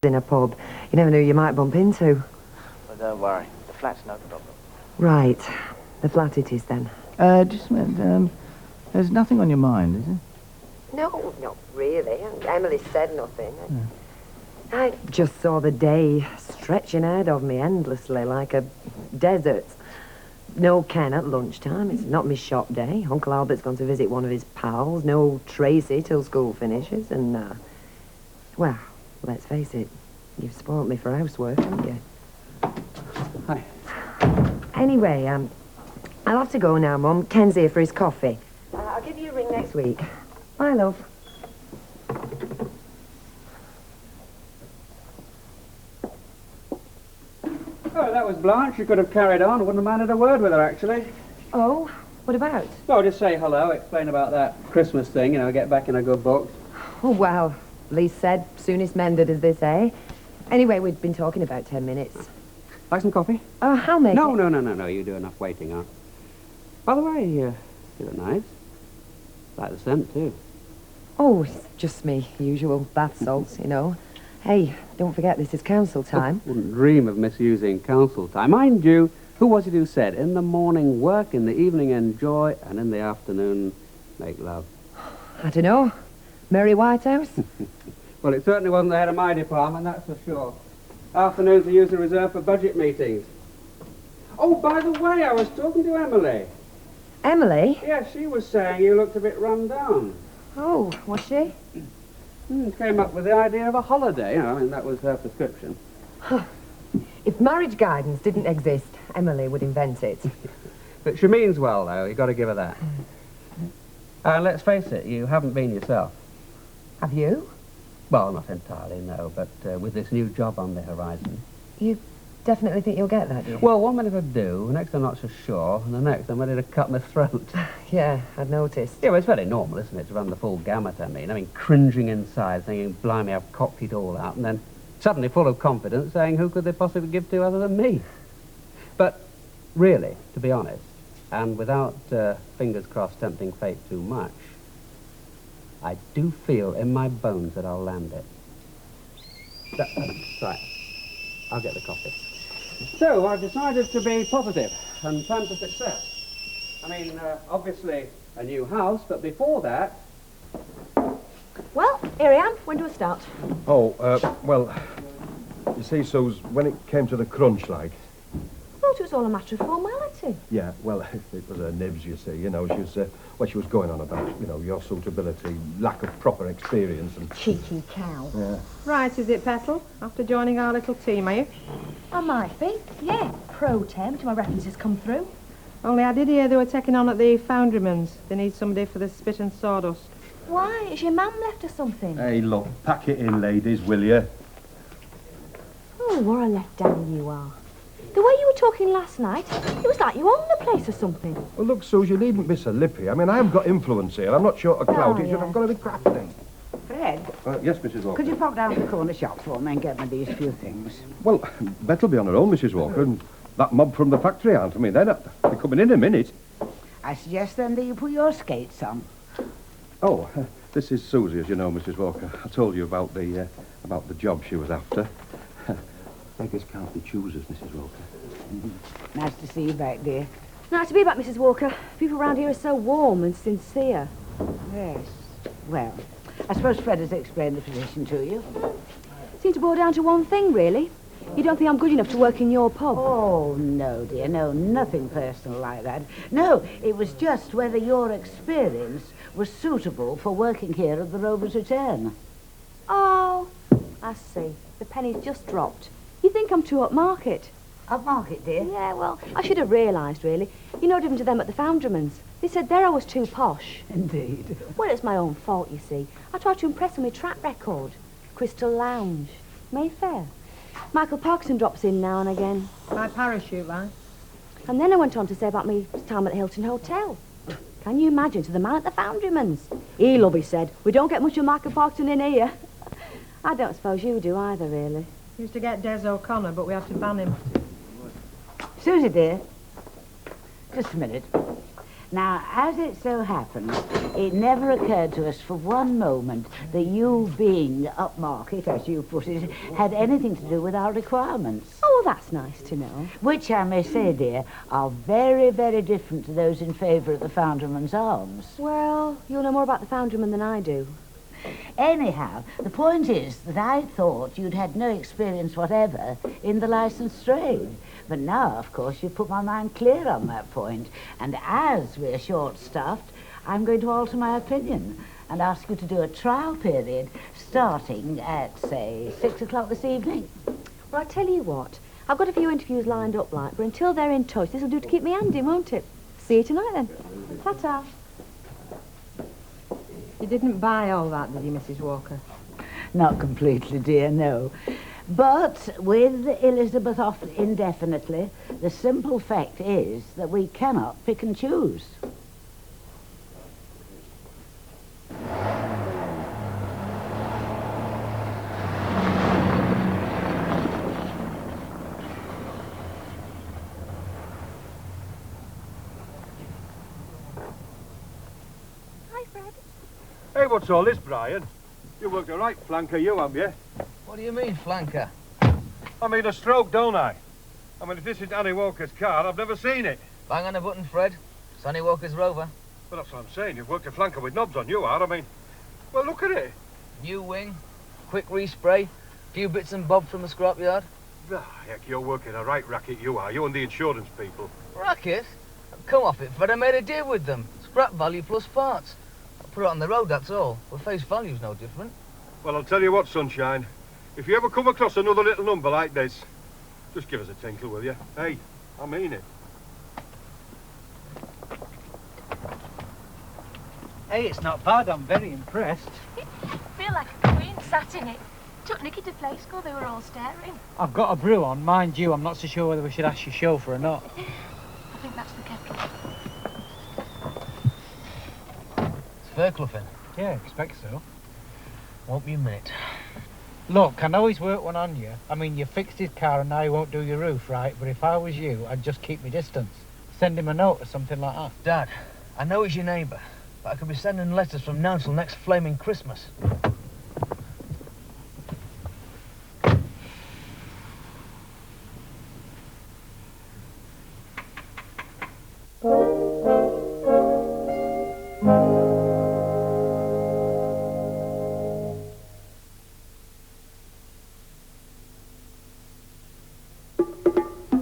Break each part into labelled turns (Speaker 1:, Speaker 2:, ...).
Speaker 1: in a pub. You never knew you might bump into.
Speaker 2: Well, don't worry. The flat's no problem.
Speaker 1: Right. The flat it is, then.
Speaker 3: Just a minute. There's nothing on your mind, is there?
Speaker 1: No, not really. Emily said nothing. I just saw the day stretching ahead of me endlessly like a desert. No Ken at lunchtime. It's not my shop day. Uncle Albert's gone to visit one of his pals. No Tracy till school finishes. And, well, let's face it. You've spoilt me for housework, haven't you?
Speaker 3: Hi.
Speaker 1: Anyway, I'll have to go now, Mum. Ken's here for his coffee. I'll give you a ring next week. Bye, love.
Speaker 4: Oh, that was Blanche. You could have carried on. Wouldn't have minded a word with her, actually.
Speaker 1: Oh, what about?
Speaker 4: Oh, just say hello, explain about that Christmas thing, get back in a good book.
Speaker 1: Oh, well, least said, soonest mended, as they say. Anyway, we've been talking about 10 minutes.
Speaker 4: Like some coffee?
Speaker 1: I'll make it.
Speaker 4: No. You do enough waiting, huh? By the way, you look nice. Like the scent, too.
Speaker 1: Oh, it's just me usual bath salts, Hey, don't forget this is council time.
Speaker 4: Wouldn't dream of misusing council time. Mind you, who was it who said, in the morning work, in the evening enjoy, and in the afternoon make love?
Speaker 1: I don't know. Mary Whitehouse?
Speaker 4: Well, it certainly wasn't the head of my department, that's for sure. Afternoons are usually reserved for budget meetings. Oh, by the way, I was talking to Emily.
Speaker 1: Emily?
Speaker 4: Yeah, she was saying you looked a bit run down.
Speaker 1: Oh, was she?
Speaker 4: Came up with the idea of a holiday, that was her prescription.
Speaker 1: If marriage guidance didn't exist, Emily would invent it.
Speaker 4: But she means well, though, you've got to give her that. Let's face it, you haven't been yourself.
Speaker 1: Have you?
Speaker 4: Well, not entirely, no, but with this new job on the horizon.
Speaker 1: You definitely think you'll get that, do you?
Speaker 4: Well, 1 minute I do, the next I'm not so sure, and the next I'm ready to cut my throat.
Speaker 1: Yeah, I've noticed.
Speaker 4: Yeah, well, it's very normal, isn't it, to run the full gamut, I mean, cringing inside, thinking, blimey, I've cocked it all out, and then suddenly full of confidence, saying, who could they possibly give to other than me? But really, to be honest, and without fingers crossed tempting fate too much, I do feel in my bones that I'll land it. Right, I'll get the coffee. So, I've decided to be positive and plan for success. Obviously, a new house, but before that...
Speaker 5: Well, here I am. When do I start?
Speaker 6: Oh, well, you see, Suze, when it came to the crunch, like...
Speaker 5: I thought it was all a matter of formality.
Speaker 6: Yeah, well, it was her nibs, you see, she was going on about, your suitability, lack of proper experience and...
Speaker 5: Cheeky cow.
Speaker 6: Yeah.
Speaker 7: Right, is it, Petal? After joining our little team, are you?
Speaker 5: I might be, yeah. Pro temp, my references come through.
Speaker 7: Only I did hear they were taking on at the Foundryman's. They need somebody for the spit and sawdust.
Speaker 5: Why? Is your mum left or something?
Speaker 6: Hey, look, pack it in, ladies, will you?
Speaker 5: Oh, what a letdown you are. The way you were talking last night, it was like you owned the place or something.
Speaker 6: Well, look, Suze, you needn't be so lippy. I have got influence here. I'm not short of clout.
Speaker 5: yeah.
Speaker 6: I've got to be crafty.
Speaker 8: Fred,
Speaker 6: Yes, Mrs. Walker.
Speaker 8: could you pop down to the corner shop for me and get me these few things?
Speaker 6: Well, Bet'll be on her own, Mrs. Walker, and that mob from the factory aren't. They're coming in a minute.
Speaker 8: I suggest then that you put your skates on.
Speaker 6: Oh, this is Susie, as you know, Mrs. Walker. I told you about the job she was after. Beggars can't be choosers, Mrs. Walker.
Speaker 8: Nice to see you back, dear.
Speaker 5: Nice to be back, Mrs. Walker. People around here are so warm and sincere.
Speaker 8: Yes. Well, I suppose Fred has explained the position to you.
Speaker 5: Seems to boil down to one thing, really. You don't think I'm good enough to work in your pub?
Speaker 8: Oh, no, dear, no, nothing personal like that. No, it was just whether your experience was suitable for working here at the Rover's Return.
Speaker 5: Oh, I see. The penny's just dropped. You think I'm too upmarket?
Speaker 8: Upmarket, dear?
Speaker 5: Yeah, well, I should have realised, really. You're no different to them at the Foundryman's. They said there I was too posh.
Speaker 8: Indeed.
Speaker 5: Well, it's my own fault, you see. I tried to impress on my track record. Crystal Lounge. Mayfair. Michael Parkinson drops in now and again.
Speaker 7: My parachute, right?
Speaker 5: And then I went on to say about me time at the Hilton Hotel. Can you imagine, to the man at the Foundryman's? He, lovey, said, we don't get much of Michael Parkinson in here. I don't suppose you do either, really.
Speaker 7: Used to get Des O'Connor, but we had to ban him.
Speaker 8: Susie, dear, just a minute. Now, as it so happens, it never occurred to us for one moment that you being upmarket, as you put it, had anything to do with our requirements.
Speaker 5: Oh, well, that's nice to know.
Speaker 8: Which, I may say, dear, are very, very different to those in favour of the Foundryman's Arms.
Speaker 5: Well, you'll know more about the Foundryman than I do.
Speaker 8: Anyhow, the point is that I thought you'd had no experience whatever in the licensed trade. But now, of course, you've put my mind clear on that point. And as we're short-staffed, I'm going to alter my opinion and ask you to do a trial period starting at, say, 6 o'clock this evening.
Speaker 5: Well, I tell you what, I've got a few interviews lined up, like, but until they're in touch, this'll do to keep me handy, won't it? See you tonight, then. Ta-ta.
Speaker 7: You didn't buy all that, did you, Mrs. Walker?
Speaker 8: Not completely, dear, no. But with Elizabeth off indefinitely, the simple fact is that we cannot pick and choose.
Speaker 5: Hi, Fred.
Speaker 6: Hey, what's all this, Brian? You worked a right flanker, you, haven't you?
Speaker 2: What do you mean, flanker?
Speaker 6: I mean a stroke, don't I? I mean, if this is Annie Walker's car, I've never seen it.
Speaker 2: Bang on the button, Fred. It's Annie Walker's Rover.
Speaker 6: Well, that's what I'm saying. You've worked a flanker with knobs on, you are. I mean, well, look at it.
Speaker 2: New wing, quick respray, few bits and bobs from the scrapyard.
Speaker 6: Ah, heck, you're working a right racket, you are. You and the insurance people.
Speaker 2: Racket? Come off it, Fred. I made a deal with them. Scrap value plus parts. I put it on the road, that's all. But face value's no different.
Speaker 6: Well, I'll tell you what, Sunshine. If you ever come across another little number like this, just give us a tinkle, will you? Hey, I mean it.
Speaker 9: Hey, it's not bad. I'm very impressed.
Speaker 10: Feel like a queen sat in it. Took Nicky to play school, they were all staring.
Speaker 9: I've got a brew on. Mind you, I'm not so sure whether we should ask your chauffeur or not.
Speaker 10: I think that's the kettle.
Speaker 2: It's Fairclough in.
Speaker 9: Yeah, I expect so.
Speaker 2: Won't be a minute.
Speaker 9: Look, I know he's worked one on you. I mean, you fixed his car and now he won't do your roof, right? But if I was you, I'd just keep my distance. Send him a note or something like that.
Speaker 2: Dad, I know he's your neighbour, but I could be sending letters from now till next flaming Christmas.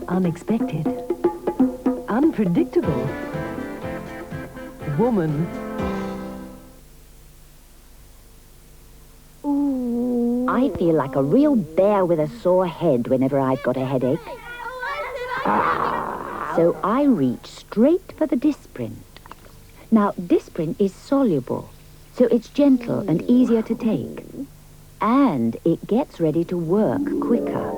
Speaker 1: Unexpected. Unpredictable. Woman.
Speaker 11: Ooh. I feel like a real bear with a sore head whenever I've got a headache. So I reach straight for the Disprin. Now, Disprin is soluble, so it's gentle and easier to take. And it gets ready to work quicker.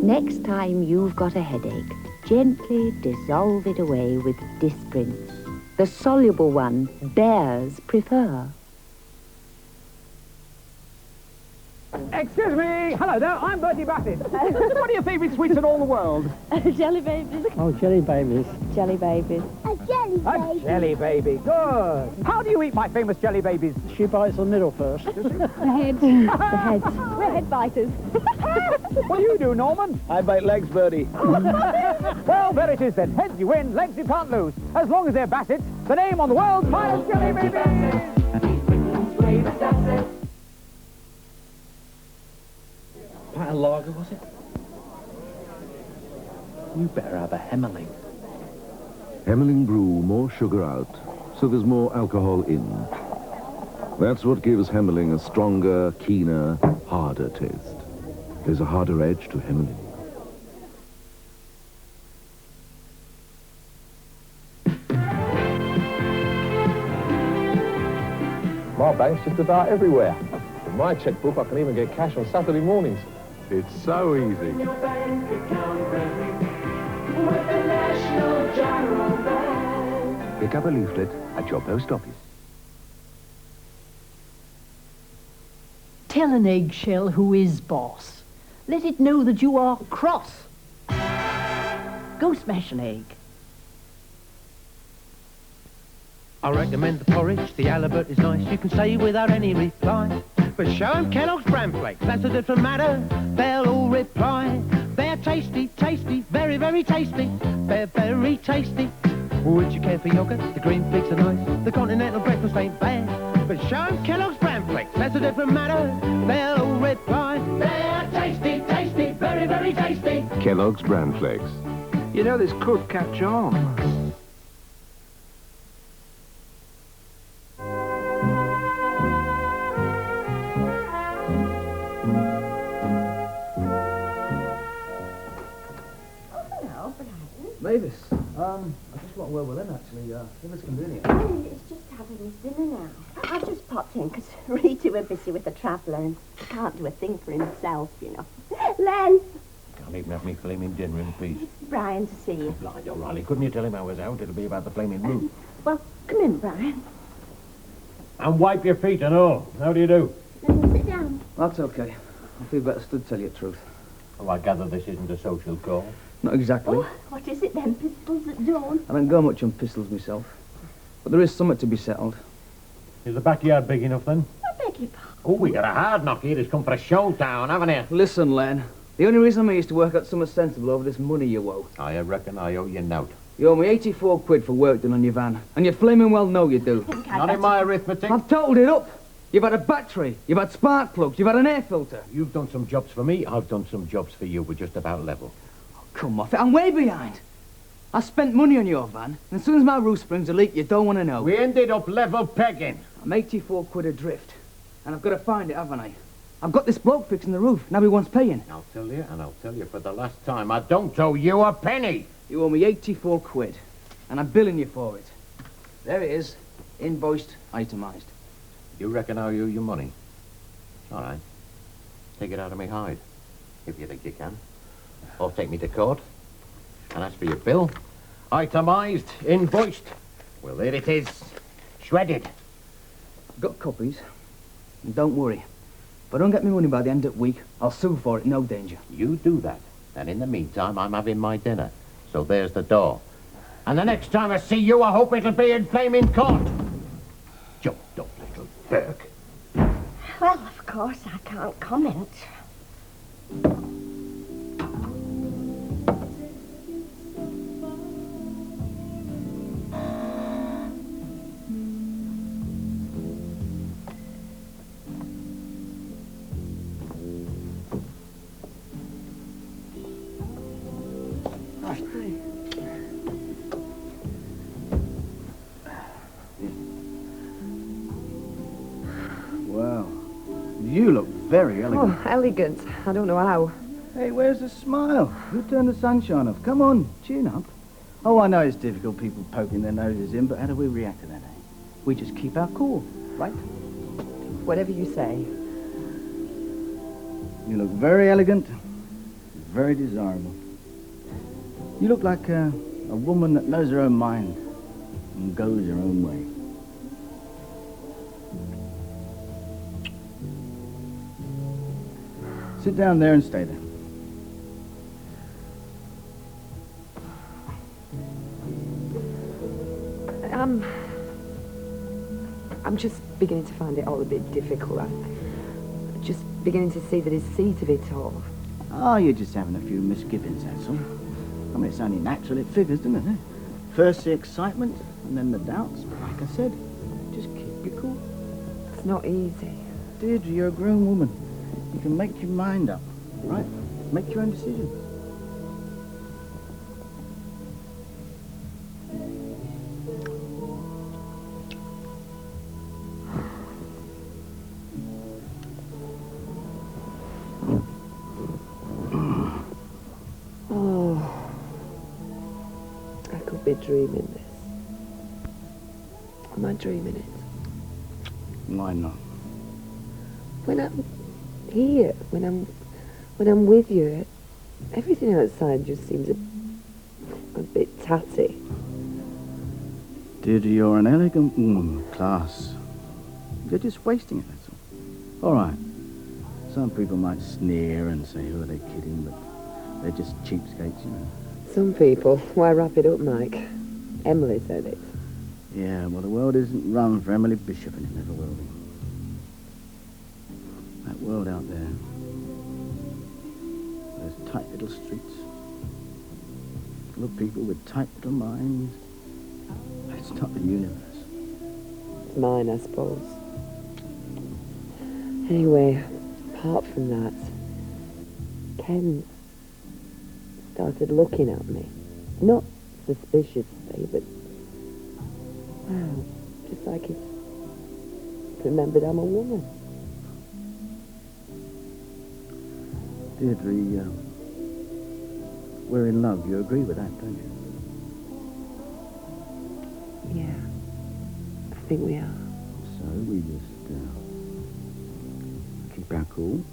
Speaker 11: Next time you've got a headache, gently dissolve it away with Disprin. The soluble one bears prefer.
Speaker 12: Excuse me! Hello there, I'm Bertie Bassett. What are your favourite sweets in all the world?
Speaker 5: Jelly babies.
Speaker 12: Oh, jelly babies.
Speaker 5: Jelly babies.
Speaker 11: A jelly
Speaker 12: A jelly baby, good. How do you eat my famous jelly babies? She bites the middle first.
Speaker 5: The heads. The heads. We're head biters.
Speaker 12: What do you do, Norman?
Speaker 9: I bite legs, Bertie.
Speaker 12: Well, there it is then. Heads you win, legs you can't lose. As long as they're Bassett's, the name on the world's finest jelly babies.
Speaker 3: Pint of lager, was it? You better have a Hemmerling.
Speaker 13: Hemmerling brew more sugar out, so there's more alcohol in. That's what gives Hemmerling a stronger, keener, harder taste. There's a harder edge to Hemmerling.
Speaker 14: My bank's just about everywhere. With my checkbook, I can even get cash on Saturday mornings. It's so easy.
Speaker 13: Pick up a leaflet at your post office.
Speaker 15: Tell an eggshell who is boss. Let it know that you are cross. Go smash an egg.
Speaker 16: I recommend the porridge, the halibut is nice. You can say without any reply. But show 'em Kellogg's bran flakes, that's a different matter. They'll all reply. They're tasty, tasty, very, very tasty. They're very tasty. Would you care for yoghurt? The green figs are nice. The continental breakfast ain't bad. But show 'em Kellogg's bran flakes, that's a different matter. They'll all reply. They're tasty, tasty, very, very tasty.
Speaker 13: Kellogg's bran flakes.
Speaker 17: You know, this could catch on.
Speaker 3: Mavis, I just want to word with him, actually, if it's convenient.
Speaker 18: Oh, it's just having his dinner now. I've just popped in because Rita were busy with the traveller and he can't do a thing for himself, you know. Len!
Speaker 17: Can't even have me flaming dinner in peace.
Speaker 18: Brian to see you.
Speaker 17: Blind O'Reilly, couldn't you tell him I was out? It'll be about the flaming roof.
Speaker 18: Well, come in, Brian.
Speaker 17: And wipe your feet and all. How do you do?
Speaker 18: Sit down.
Speaker 3: That's okay. I feel better stood, tell you the truth.
Speaker 17: Oh, I gather this isn't a social call.
Speaker 3: Not exactly.
Speaker 18: Oh, what is it then, pistols at dawn?
Speaker 3: I don't go much on pistols myself. But there is something to be settled.
Speaker 17: Is the backyard big enough then?
Speaker 18: I beg your pardon.
Speaker 17: Oh, we got a hard knock here. It's come for a showdown, haven't you?
Speaker 3: Listen, Len. The only reason I'm here is to work out something sensible over this money you owe.
Speaker 17: I reckon I owe you nout.
Speaker 3: You owe me 84 quid for work done on your van. And you flaming well know you do.
Speaker 17: Not in my arithmetic.
Speaker 3: I've totaled it up. You've had a battery, you've had spark plugs, you've had an air filter.
Speaker 17: You've done some jobs for me, I've done some jobs for you. We're just about level.
Speaker 3: Oh, come off it, I'm way behind. I spent money on your van, and as soon as my roof springs a leak, you don't want to know.
Speaker 17: We ended up level pegging.
Speaker 3: I'm 84 quid adrift, and I've got to find it, haven't I? I've got this bloke fixing the roof, now he wants paying.
Speaker 17: I'll tell you, and I'll tell you for the last time, I don't owe you a penny.
Speaker 3: You owe me 84 quid, and I'm billing you for it. There it is, invoiced, itemised.
Speaker 17: You reckon I owe you your money? All right. Take it out of me hide, if you think you can. Or take me to court. And as for your bill, itemised, invoiced, well, there it is, shredded.
Speaker 3: Got copies. And don't worry. If I don't get me money by the end of the week, I'll sue for it, no danger.
Speaker 17: You do that. And in the meantime, I'm having my dinner. So there's the door. And the next time I see you, I hope it'll be in flaming court. Jumped up, little Burke.
Speaker 18: Well, of course, I can't comment.
Speaker 3: Wow. You look very elegant.
Speaker 1: Oh, elegant. I don't know how.
Speaker 3: Hey, where's the smile? Who turned the sunshine off? Come on, chin up. Oh, I know it's difficult, people poking their noses in, but how do we react to that, eh? We just keep our cool, right?
Speaker 1: Whatever you say.
Speaker 3: You look very elegant, very desirable. You look like a woman that knows her own mind and goes her own way. Sit down there and stay there.
Speaker 1: I'm just beginning to find it all a bit difficult. I'm just beginning to see the deceit of it all.
Speaker 3: Oh, you're just having a few misgivings, that's all. I mean, it's only natural, it figures, doesn't it? Eh? First the excitement, and then the doubts. But like I said, just keep your cool.
Speaker 1: It's not easy.
Speaker 3: Deirdre, you're a grown woman. You can make your mind up, right? Make your own decisions.
Speaker 1: Oh, I could be dreaming this. Am I dreaming it?
Speaker 3: Why not?
Speaker 1: When I'm here, when I'm with you, everything outside just seems a bit tatty.
Speaker 3: Deirdre, you're an elegant woman, class. You're just wasting it, that's all. All right. Some people might sneer and say, who are they kidding, but they're just cheapskates, you know.
Speaker 1: Some people, why wrap it up, Mike? Emily said it.
Speaker 3: Yeah, well, the world isn't run for Emily Bishop, and it never will be. That world out there, those tight little streets, full of people with tight little minds. It's not the universe.
Speaker 1: It's mine, I suppose. Anyway, apart from that, Ken started looking at me. Not suspiciously, but, wow, just like he remembered I'm a woman.
Speaker 3: Deirdre, we're in love. You agree with that, don't you?
Speaker 1: Yeah, I think we are.
Speaker 3: So we just keep our cool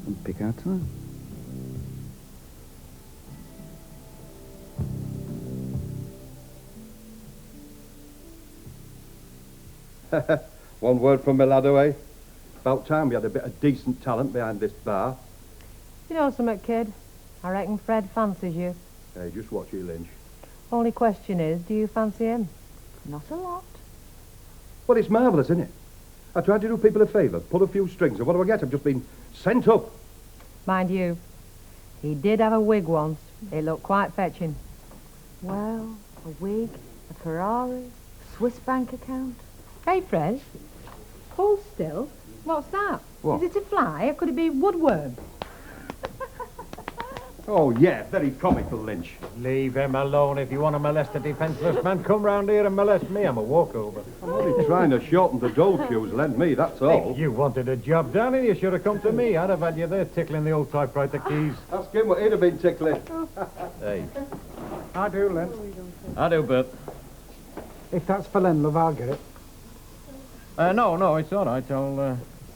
Speaker 3: and pick our time.
Speaker 6: One word from my lad away. About time we had a bit of decent talent behind this bar.
Speaker 7: You know something, kid? I reckon Fred fancies you.
Speaker 6: Hey, just watch you, Lynch.
Speaker 7: Only question is, do you fancy him?
Speaker 5: Not a lot.
Speaker 6: Well, it's marvellous, isn't it? I tried to do people a favour, pull a few strings, and what do I get? I've just been sent up.
Speaker 7: Mind you, he did have a wig once. It looked quite fetching.
Speaker 5: Well, a wig, a Ferrari, Swiss bank account.
Speaker 7: Hey, Fred. Hold still. What's that?
Speaker 6: What?
Speaker 7: Is it a fly, or could it be woodworm?
Speaker 6: Oh, yeah, very comical, Lynch.
Speaker 9: Leave him alone. If you want to molest a defenceless man, come round here and molest me. I'm a walkover.
Speaker 6: I'm only trying to shorten the dole queues, lend me, that's all.
Speaker 9: If you wanted a job done, you should have come to me. I'd have had you there tickling the old typewriter keys.
Speaker 6: Ask him what he'd have been tickling.
Speaker 9: Hey.
Speaker 19: I do, Len.
Speaker 9: I do, Bert.
Speaker 19: If that's for Len, love, I'll get it.
Speaker 14: No, it's all right.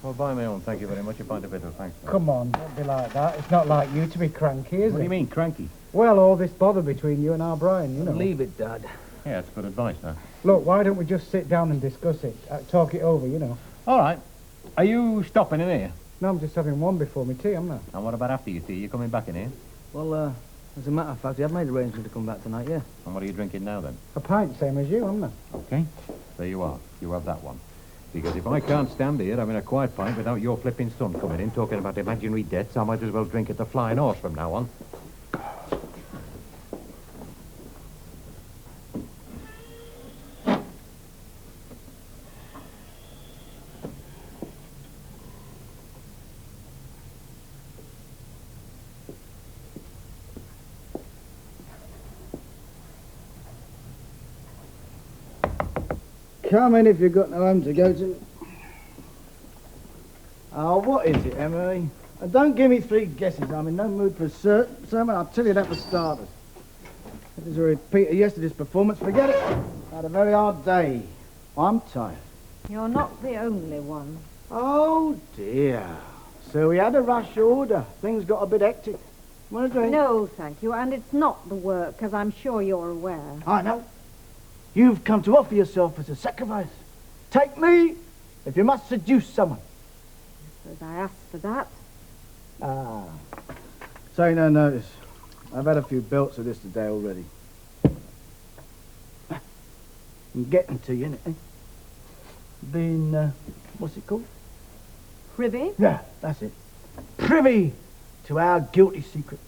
Speaker 14: I'll buy my own. Thank you very much. A pint of bitter, thanks.
Speaker 19: Come on, don't be like that. It's not like you to be cranky, is it?
Speaker 14: What do you mean, cranky?
Speaker 19: Well, all this bother between you and our Brian, you know.
Speaker 9: Leave it, Dad.
Speaker 14: Yeah, it's good advice, huh?
Speaker 19: Look, why don't we just sit down and discuss it? Talk it over, you know.
Speaker 14: All right. Are you stopping in here?
Speaker 19: No, I'm just having one before me tea, I'm not.
Speaker 14: And what about after your tea? You coming back in here?
Speaker 2: Well, as a matter of fact, we have made arrangements to come back tonight, yeah.
Speaker 14: And what are you drinking now, then?
Speaker 19: A pint, same as you, I'm not.
Speaker 14: Okay. There you are. You have that one. Because if I can't stand here having a quiet pint without your flipping son coming in talking about imaginary debts, I might as well drink at the Flying Horse from now on.
Speaker 3: Come in if you've got no home to go to. Oh, what is it, Emily? Don't give me three guesses. I'm in no mood for a sermon. I'll tell you that for starters. If there's a repeat of yesterday's performance, forget it. I had a very hard day. I'm tired.
Speaker 7: You're not the only one.
Speaker 3: Oh, dear. So we had a rush order. Things got a bit hectic. Want a drink?
Speaker 7: No, thank you. And it's not the work, as I'm sure you're aware.
Speaker 3: I know. You've come to offer yourself as a sacrifice. Take me if you must seduce someone.
Speaker 7: Suppose I asked for that.
Speaker 3: Ah. Take no notice. I've had a few belts of this today already. I'm getting to you, innit? Been, what's it called?
Speaker 7: Privy?
Speaker 3: Yeah, that's it. Privy to our guilty secret.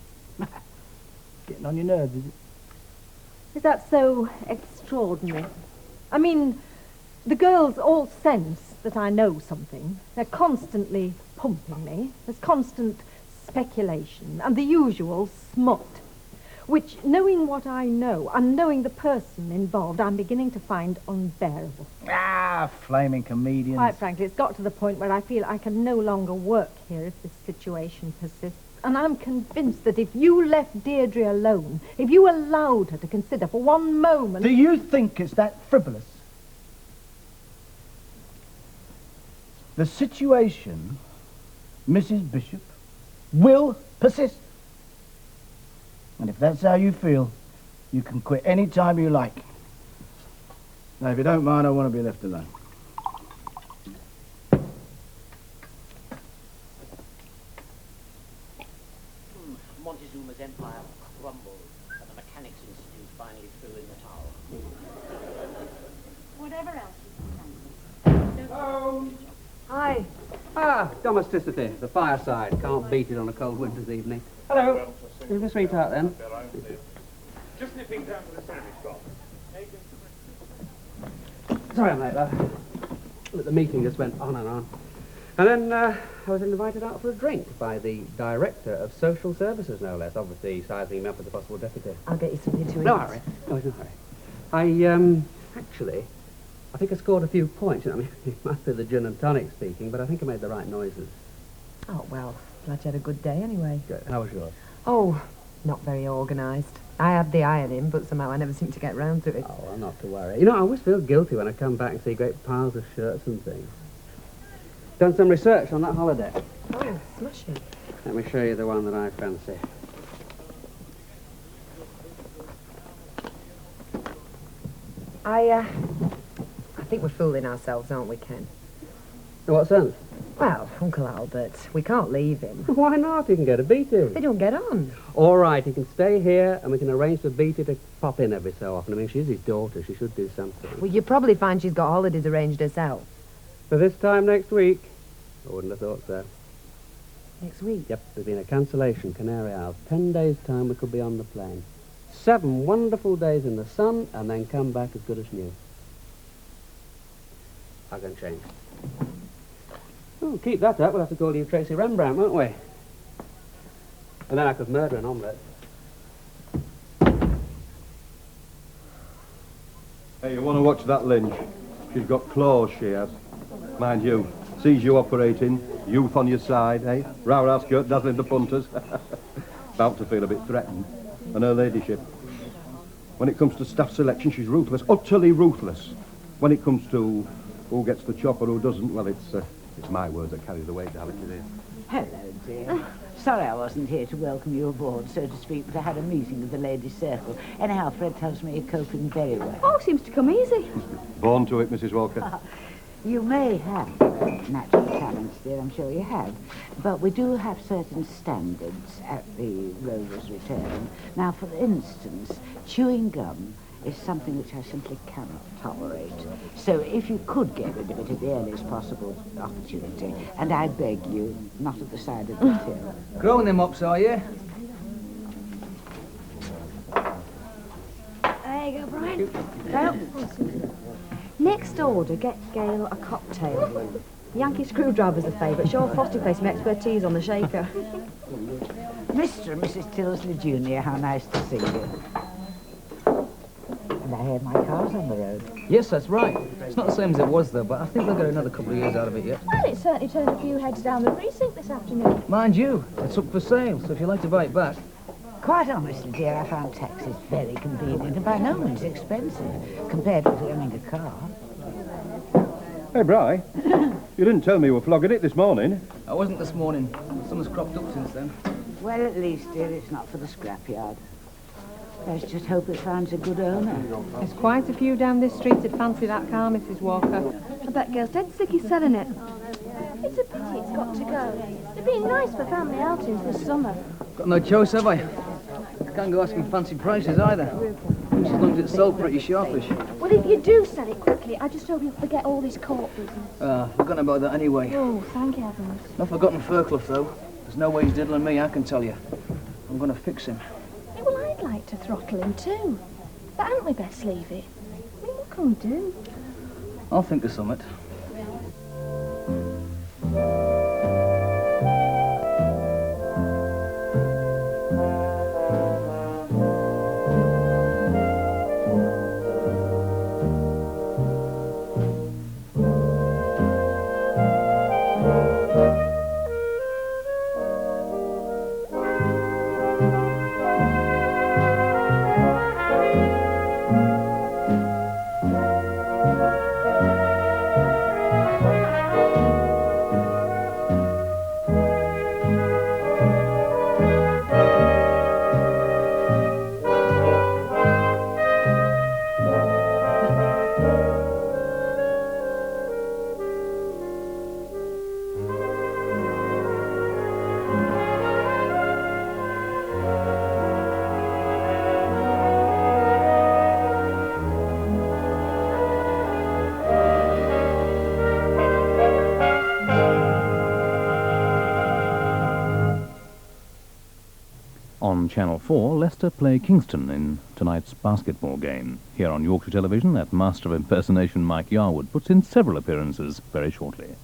Speaker 3: Getting on your nerves, is it?
Speaker 7: Is that so extraordinary? I mean, the girls all sense that I know something. They're constantly pumping me. There's constant speculation and the usual smut, which, knowing what I know and knowing the person involved, I'm beginning to find unbearable.
Speaker 3: Ah, flaming comedians.
Speaker 7: Quite frankly, it's got to the point where I feel I can no longer work here if this situation persists. And I'm convinced that if you left Deirdre alone, if you allowed her to consider for one moment...
Speaker 3: Do you think it's that frivolous? The situation, Mrs. Bishop, will persist. And if that's how you feel, you can quit any time you like. Now, if you don't mind, I want to be left alone.
Speaker 20: Montezuma's empire crumbled, and the Mechanics Institute finally threw in the towel.
Speaker 10: whatever else.
Speaker 1: Hi.
Speaker 4: Ah, domesticity, the fireside. Can't beat it on a cold winter's evening. Hello. Is the sweetheart then?
Speaker 12: Just nipping down to the sandwich box.
Speaker 4: Sorry I'm late, love. But the meeting just went on and on. And then I was invited out for a drink by the Director of Social Services, no less, obviously sizing him up as a possible deputy.
Speaker 1: I'll get you something to eat.
Speaker 4: No hurry. No, it's no hurry. Actually, I think I scored a few points. I mean, it must be the gin and tonic speaking, but I think I made the right noises.
Speaker 1: Oh, well, glad you had a good day anyway.
Speaker 4: Good. How was yours?
Speaker 1: Oh, not very organised. I had the ironing, but somehow I never seemed to get round to it.
Speaker 4: Oh, well, not to worry. You know, I always feel guilty when I come back and see great piles of shirts and things. Done some research on that holiday.
Speaker 1: Oh, smashing.
Speaker 4: Let me show you the one that I fancy.
Speaker 1: I think we're fooling ourselves, aren't we, Ken?
Speaker 4: In what sense?
Speaker 1: Well, Uncle Albert, we can't leave him.
Speaker 4: Why not? He can go to Beatty.
Speaker 1: They don't get on.
Speaker 4: All right, he can stay here, and we can arrange for Beatty to pop in every so often. I mean, she's his daughter. She should do something.
Speaker 1: Well, you probably find she's got holidays arranged herself.
Speaker 4: For this time next week? I wouldn't have thought so.
Speaker 1: Next week?
Speaker 4: Yep, there's been a cancellation, Canary Isles. 10 days' time we could be on the plane. 7 wonderful days in the sun, and then come back as good as new. I can change. Oh, keep that up. We'll have to call you Tracy Rembrandt, won't we? And then I could murder an omelette.
Speaker 6: Hey, you want to watch that Lynch? She's got claws, she has. Mind you, sees you operating, youth on your side, eh? Rah-rah skirt dazzling the punters. About to feel a bit threatened. And her ladyship. When it comes to staff selection, she's ruthless, utterly ruthless. When it comes to who gets the chop or who doesn't, well, it's my words that carry the weight, darling, it is.
Speaker 8: Hello, dear. Sorry I wasn't here to welcome you aboard, so to speak, but I had a meeting with the ladies' circle. Anyhow, Fred tells me you're coping very well.
Speaker 5: Oh, seems to come easy.
Speaker 6: Born to it, Mrs. Walker.
Speaker 8: You may have natural talents, dear, I'm sure you have. But we do have certain standards at the Rover's Return. Now, for instance, chewing gum is something which I simply cannot tolerate. So if you could get rid of it at the earliest possible opportunity, and I beg you, not at the side of the till.
Speaker 2: Growing them ups, are you?
Speaker 5: There you go, Brian. Well, next order, get Gail a cocktail. Yankee screwdriver's a favourite. Show Frosty Face some expertise on the shaker.
Speaker 8: Mr. and Mrs. Tilsley Jr., how nice to see you. And I hear my car's on the road.
Speaker 2: Yes, that's right. It's not the same as it was, though, but I think they'll get another couple of years out of it yet.
Speaker 10: Well, it certainly turned a few heads down the precinct this afternoon.
Speaker 2: Mind you, it's up for sale, so if you'd like to buy it back.
Speaker 8: Quite honestly, dear, I found taxis very convenient and by no means expensive compared with owning a car.
Speaker 6: Hey, Bri, you didn't tell me you were flogging it this morning.
Speaker 2: I wasn't this morning. Something's cropped up since then.
Speaker 8: Well, at least, dear, it's not for the scrapyard. Let's just hope it finds a good owner.
Speaker 7: There's quite a few down this street that fancy that car, Mrs. Walker.
Speaker 5: I bet Gail's dead sick he's selling it.
Speaker 10: It's a pity it's got to go. It'd be nice for family outings this summer.
Speaker 2: Got no choice, have I? I can't go asking fancy prices either. As long as it's sold pretty sharpish.
Speaker 10: Well, if you do sell it quickly, I just hope you'll forget all this court business.
Speaker 2: Forgotten about that anyway.
Speaker 10: Oh, thank heavens.
Speaker 2: Not forgotten Fairclough, though. There's no way he's diddling me, I can tell you. I'm going to fix him.
Speaker 10: Yeah, well, I'd like to throttle him too. But hadn't we best leave it? I mean, what can we do?
Speaker 2: I'll think of something.
Speaker 21: On Channel 4, Leicester play Kingston in tonight's basketball game. Here on Yorkshire Television, that master of impersonation Mike Yarwood puts in several appearances very shortly.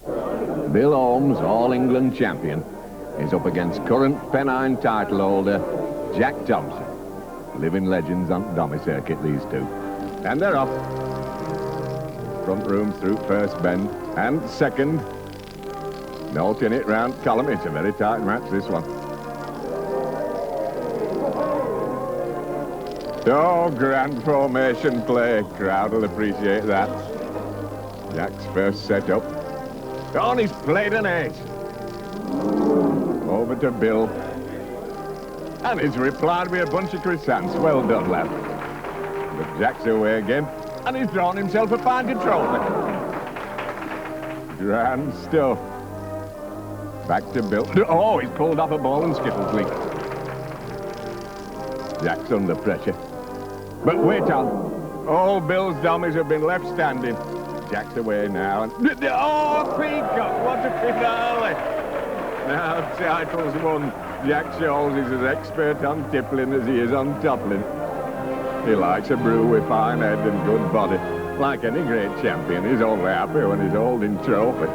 Speaker 22: Bill Holmes, All-England champion, is up against current Pennine title holder Jack Thompson. Living legends on dummy circuit, these two. And they're off. Front room through first bend and second. Note in it round column. It's a very tight match, this one. Oh, grand formation play. Crowd will appreciate that. Jack's first set up. Oh, and he's played an ace. Over to Bill. And he's replied with a bunch of croissants. Well done, lad. But Jack's away again. And he's drawn himself a pint of trophy. Grand stuff. Back to Bill. Oh, he's pulled up a ball and skittles leak. Jack's under pressure. But wait on. All Bill's dummies have been left standing. Jack's away now. And oh, Peacock, what a finale. Now, title's won. Jack shows he's as expert on tippling as he is on toppling. He likes a brew with fine head and good body. Like any great champion, he's only happy when he's holding trophy.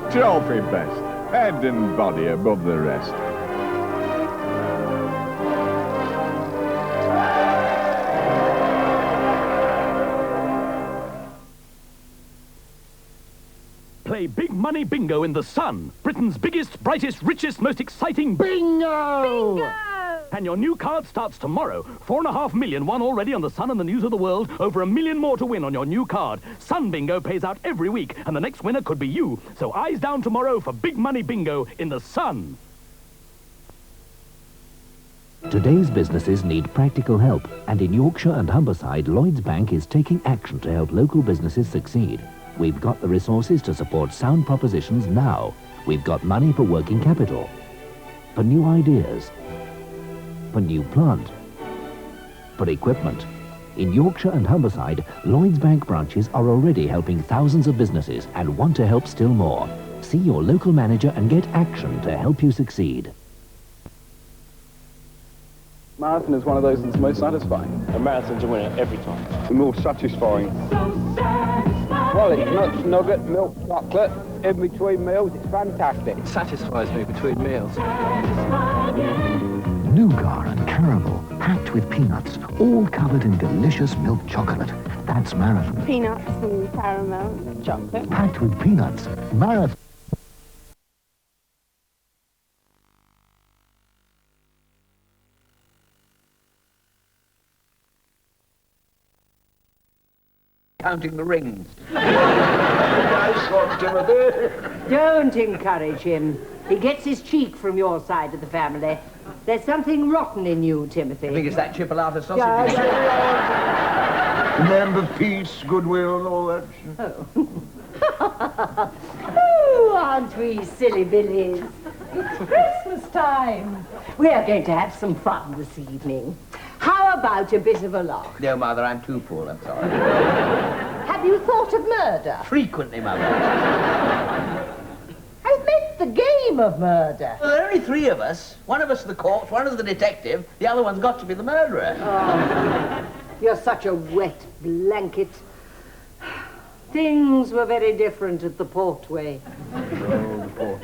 Speaker 22: Trophy best. Head and body above the rest.
Speaker 23: Play Big Money Bingo in the Sun. Britain's biggest, brightest, richest, most exciting...
Speaker 15: Bingo!
Speaker 23: Bingo! And your new card starts tomorrow. 4.5 million won already on the Sun and the News of the World. Over 1 million more to win on your new card. Sun Bingo pays out every week, and the next winner could be you. So eyes down tomorrow for Big Money Bingo in the Sun.
Speaker 24: Today's businesses need practical help, and in Yorkshire and Humberside, Lloyds Bank is taking action to help local businesses succeed. We've got the resources to support sound propositions now. We've got money for working capital, for new ideas, for new plant, for equipment. In Yorkshire and Humberside, Lloyds Bank branches are already helping thousands of businesses and want to help still more. See your local manager and get action to help you succeed.
Speaker 25: Marathon is one of those that's most satisfying. A marathon's a winner every time. The more satisfying. Well, it's nuts, nugget, milk, chocolate. In between meals, it's fantastic. It satisfies me between meals.
Speaker 24: Nougat and caramel, packed with peanuts, all covered in delicious milk chocolate. That's Marathon.
Speaker 26: Peanuts and caramel and chocolate.
Speaker 24: Packed with peanuts. Marathon.
Speaker 27: Counting the rings.
Speaker 28: Nice one, Timothy.
Speaker 29: Don't encourage him. He gets his cheek from your side of the family. There's something rotten in you, Timothy.
Speaker 27: I think it's that chipolata sausage.
Speaker 28: Remember peace, goodwill, and all that.
Speaker 29: Oh. Oh, aren't we silly billies? It's Christmas time. We are going to have some fun this evening. How about a bit of a lark?
Speaker 27: No, Mother, I'm too poor, I'm sorry.
Speaker 29: Have you thought of murder?
Speaker 27: Frequently, Mother.
Speaker 29: I meant the game of murder.
Speaker 27: Well, there are only 3 of us. One of us the corpse, one is the detective, the other one's got to be the murderer.
Speaker 29: Oh, you're such a wet blanket. Things were very different at the Portway.
Speaker 27: Oh,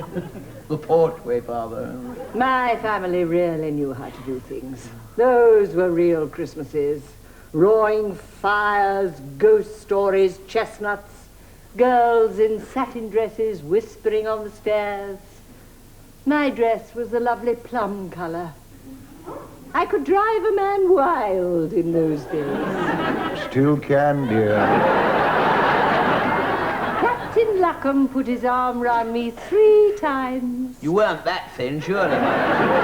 Speaker 27: the Portway, Father.
Speaker 29: My family really knew how to do things. Those were real Christmases. Roaring fires, ghost stories, chestnuts, girls in satin dresses whispering on the stairs. My dress was a lovely plum colour. I could drive a man wild in those days.
Speaker 28: Still can, dear.
Speaker 29: Captain Luckham put his arm round me 3 times.
Speaker 27: You weren't that thin, surely, Mother.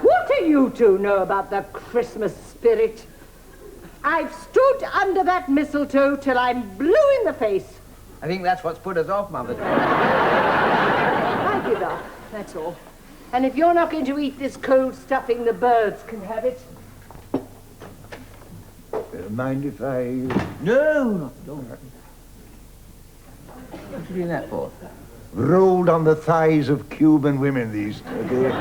Speaker 29: What do you two know about the Christmas spirit? I've stood under that mistletoe till I'm blue in the face.
Speaker 27: I think that's what's put us off, Mother.
Speaker 29: I give up, that's all. And if you're not going to eat this cold stuffing, the birds can have it.
Speaker 28: Mind if I...
Speaker 27: No, don't. What are you doing that for?
Speaker 28: Rolled on the thighs of Cuban women these days.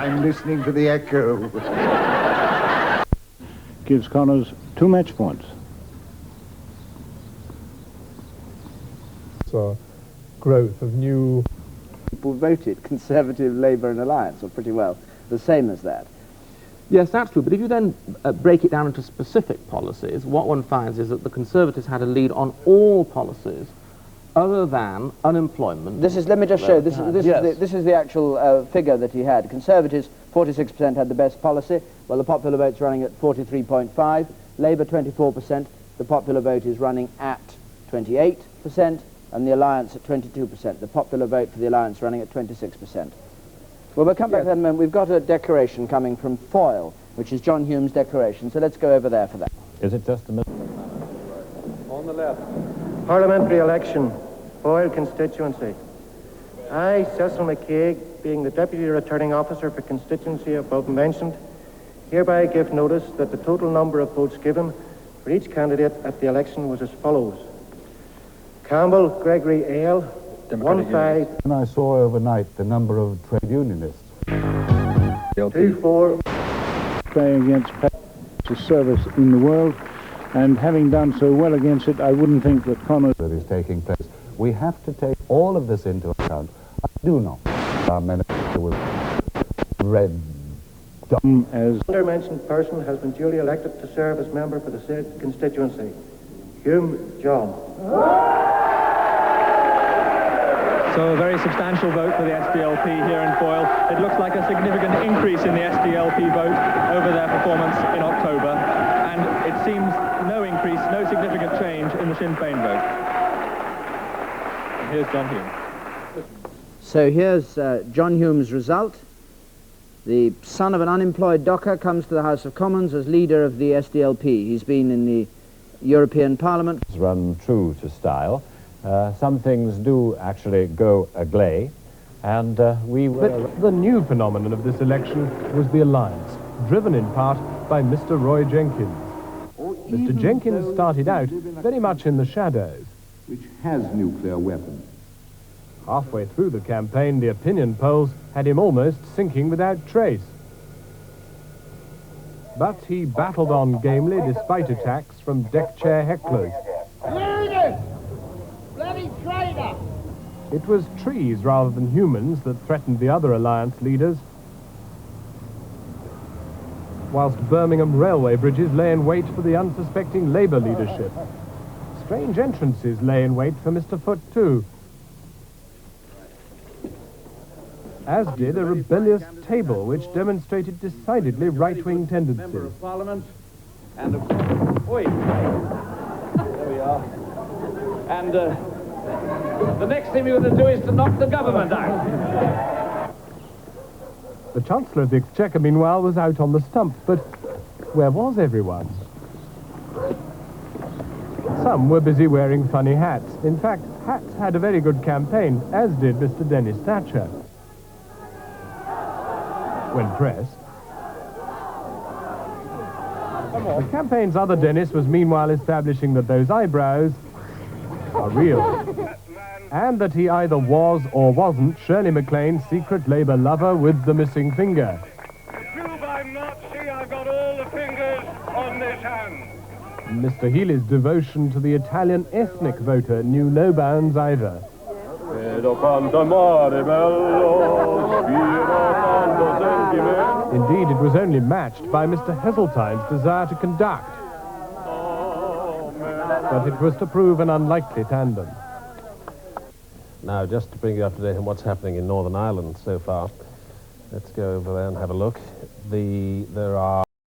Speaker 28: I'm listening to the echo.
Speaker 12: Gives Connors 2 match points.
Speaker 3: So, growth of new...
Speaker 9: People voted Conservative, Labour and Alliance, or pretty well the same as that.
Speaker 11: Yes, that's true, but if you then break it down into specific policies, what one finds is that the Conservatives had a lead on all policies other than unemployment.
Speaker 9: This is, let me just show, this is the actual figure that he had. Conservatives, 46% had the best policy, well, the popular vote's running at 43.5, Labour 24%, the popular vote is running at 28%, and the Alliance at 22%. The popular vote for the Alliance running at 26%. Well, we'll come back to that in a moment. We've got a declaration coming from Foyle, which is John Hume's declaration, so let's go over there for that.
Speaker 12: Is it just a minute?
Speaker 13: On the left. Parliamentary election, Foyle constituency. I, Cecil McCaig, being the Deputy Returning Officer for constituency above mentioned, hereby give notice that the total number of votes given for each candidate at the election was as follows. Campbell Gregory Ale, 1-5.
Speaker 12: And I saw overnight the number of trade unionists.
Speaker 13: 2-4.
Speaker 12: Play against to service in the world, and having done so well against it, I wouldn't think that Connors that is taking place. We have to take all of this into account. I do not. Our minister was red. As
Speaker 13: Under-mentioned person has been duly elected to serve as member for the said constituency. Hume John.
Speaker 14: So a very substantial vote for the SDLP here in Foyle. It looks like a significant increase in the SDLP vote over their performance in October. And it seems no increase, no significant change in the Sinn Féin vote. And here's John Hume.
Speaker 9: So here's John Hume's result. The son of an unemployed docker comes to the House of Commons as leader of the SDLP. He's been in the European Parliament.
Speaker 12: Run true to style. Some things do actually go agley, and we were...
Speaker 3: But the new phenomenon of this election was the alliance, driven in part by Mr. Roy Jenkins. Mr. Jenkins started out very much in the shadows.
Speaker 28: Which has nuclear weapons.
Speaker 3: Halfway through the campaign, the opinion polls had him almost sinking without trace. But he battled on gamely despite attacks from deck chair hecklers.
Speaker 16: Bloody traitor!
Speaker 3: It was trees rather than humans that threatened the other alliance leaders, whilst Birmingham railway bridges lay in wait for the unsuspecting Labour leadership. Strange entrances lay in wait for Mr. Foot too, as did a rebellious table which demonstrated decidedly right-wing tendencies.
Speaker 16: Parliament and oi! There we are. And the next thing we're going to do is to knock the government out.
Speaker 3: The Chancellor of the Exchequer, meanwhile, was out on the stump, but where was everyone? Some were busy wearing funny hats. In fact, hats had a very good campaign, as did Mr. Dennis Thatcher. When pressed. The campaign's other Dennis was meanwhile establishing that those eyebrows are real, and that he either was or wasn't Shirley MacLaine's secret Labour lover with the missing finger.
Speaker 16: Prove I'm not, see I've got all the fingers on this hand.
Speaker 3: Mr. Healy's devotion to the Italian ethnic voter knew no bounds either. Indeed, it was only matched by Mr. Heseltine's desire to conduct. But it was to prove an unlikely tandem.
Speaker 17: Now, just to bring you up to date on what's happening in Northern Ireland so far, let's go over there and have a look. There are